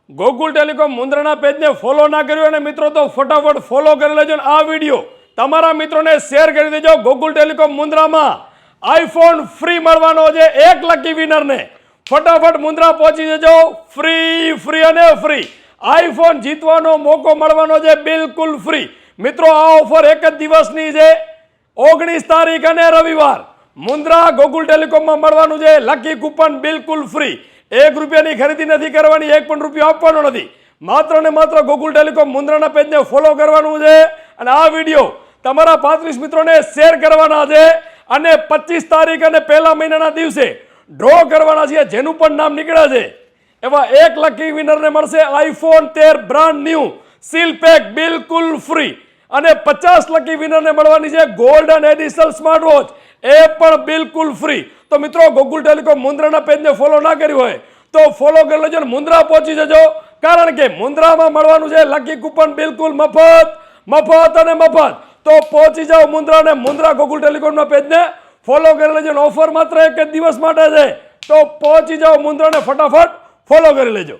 Gokul telecom મુન્દ્રાના પેજને follow ના કર્યું અને મિત્રો તો ફટાફટ ફોલો કરી લેજો. આ વિડીયો તમારા મિત્રોને શેર કરી દેજો. ગોકુલ ટેલિકોમ મુન્દ્રામાં આઈફોન ફ્રી મળવાનો છે. 1 લકી વિનરને ફટાફટ મુન્દ્રા પહોંચી જજો. ફ્રી અને ફ્રી આઈફોન જીતવાનો મોકો મળવાનો છે, બિલકુલ ફ્રી. મિત્રો આ ઓફર એક જ દિવસની છે, 19 તારીખ અને રવિવાર. મુન્દ્રા ગોકુલ ટેલિકોમમાં મળવાનું છે. લકી કૂપન બિલકુલ ફ્રી. 1 રૂપિયાની ખરીદી નથી કરવાની, 1 પણ રૂપિયો આપવાનો નથી. માત્ર ને માત્ર ગોકુલ ટેલિકોમ મુન્દ્રાના પેજને ફોલો કરવાનું છે અને આ વિડીયો તમારા 35 મિત્રોને શેર કરવાના છે. અને 25 તારીખ અને પહેલા મહિનાના દિવસે ડ્રો કરવાના છે. જેનું પણ નામ નીકળ્યા છે એવા 1 લકી વિનરને મળશે iPhone 13 brand new seal pack બિલકુલ ફ્રી. અને 50 લકી વિનરને મળવાની છે ગોલ્ડન એડિશનલ સ્માર્ટ વોચ, એ પણ બિલકુલ ફ્રી. તો મિત્રો ગોકુલ ટેલિકોમ મુન્દ્રાના પેજને ફોલો ના કર્યું હોય તો ફોલો કરી લેજો અને મુન્દ્રા પહોંચી જજો. કારણ કે મુન્દ્રામાં મળવાનું છે લકી કૂપન બિલકુલ મફત અને મફત. તો પહોંચી જાઓ મુન્દ્રા અને મુન્દ્રા ગોકુલ ટેલિકોમના પેજને ફોલો કરી લેજો. ઓફર માત્ર 1 જ દિવસ માટે છે, તો પહોંચી જાઓ મુન્દ્રાને ફટાફટ ફોલો કરી લેજો.